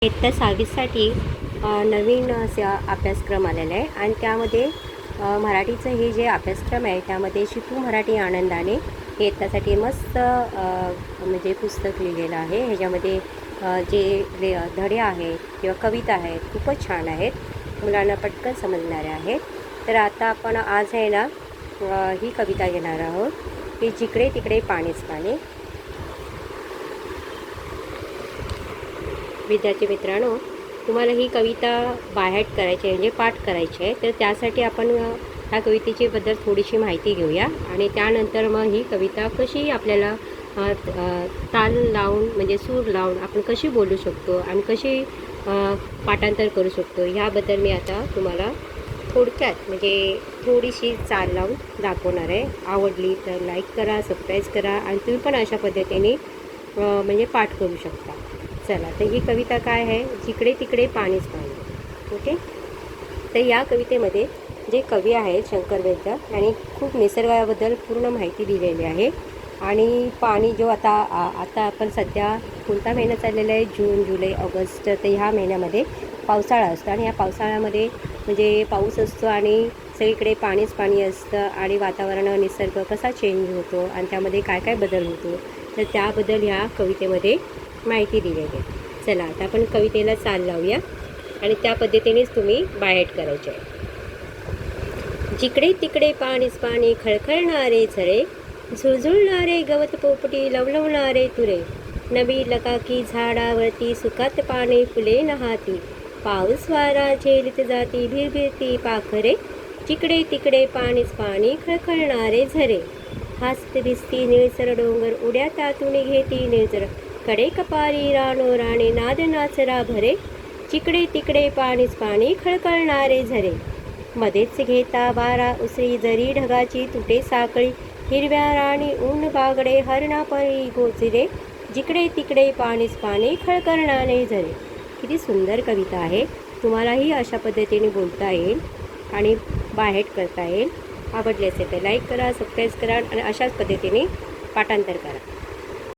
इयत्ता 6वीसाठी नवीन असा अभ्यासक्रम आलेला आहे आणि त्यामध्ये मराठीचं हे जे अभ्यासक्रम आहे त्यामध्ये शिकू मराठी आनंदाने हे इयत्तासाठी मस्त म्हणजे पुस्तक लिहिलेलं आहे। ह्याच्यामध्ये जे धडे आहेत किंवा कविता आहेत खूपच छान आहेत, मुलांना पटकन समजणाऱ्या आहेत। तर आता आपण आज आहे ना ही कविता घेणार आहोत की जिकडे तिकडे पाणीच पाणी। विद्यार्थी मित्रांनो, तुम्हाला ही कविता बायहार्ट करायची आहे म्हणजे पाठ करायची आहे। तर त्यासाठी आपण ह्या कवितेची बद्दल थोडीशी माहिती घेऊया आणि त्यानंतर मग ही कविता कशी आपल्याला ताल लावून म्हणजे सूर लावून आपण कशी बोलू शकतो आणि कशी पाठांतर करू शकतो ह्याबद्दल मी आता तुम्हाला थोडक्यात म्हणजे थोडीशी चाल लावून दाखवणार आहे। आवडली तर लाईक करा, सबस्क्राईब करा आणि तुम्ही पण अशा पद्धतीने म्हणजे पाठ करू शकता। चला, तर ही कविता काय आहे, जिकडे तिकडे पाणीच पाणी। ओके, तर या कवितेमध्ये जे कवी आहेत शंकर वैद्य यांनी खूप निसर्गाबद्दल पूर्ण माहिती दिलेली आहे। आणि पाणी जो आता आपण सध्या कोणता महिना चाललेला आहे, जून, जुलै, ऑगस्ट, तर ह्या महिन्यामध्ये पावसाळा असतो आणि या पावसाळ्यामध्ये म्हणजे पाऊस असतो आणि सगळीकडे पाणीच पाणी असतं आणि वातावरण निसर्ग कसा चेंज होतो आणि त्यामध्ये काय काय बदल होतो, तर त्याबद्दल ह्या कवितेमध्ये माहिती दिलेली आहे। चला, आता आपण कवितेला चाल लावूया आणि त्या पद्धतीनेच तुम्ही बायहार्ट करायचे आहे। जिकडे तिकडे पाणीच पाणी, खळखळणारे झरे, झुळझुळणारे गवत पोपटी, लवलवणारे तुरे, नवी लकाकी झाडावरती, सुखात पाने फुले नहाती, पाऊस वारा झेलीत जाती, भिरभिरती पाखरे, जिकडे तिकडे पाणीच पाणी, खळखळणारे झरे, हासत दिसती निळसर डोंगर, उड्या त्यातून घेती निळसर, कडे कपारी रानो राणे, नाद नाचरा भरे, जिकडे तिकडे पाणीच पाणी, खळखळणारे झरे, मध्येच घेता वारा उसळी, जरी ढगाची तुटे साखळी, हिरव्या राणी ऊन बागडे, हरणापरी गोचरे, जिकडे तिकडे पाणीच पाणी, खळखळणारे झरे। किती सुंदर कविता आहे। तुम्हालाही अशा पद्धतीने बोलता येईल आणि बायहार्ट करता येईल। आवडले असेल तर लाईक करा, सबस्क्राईब करा आणि अशाच पद्धतीने पाठांतर करा।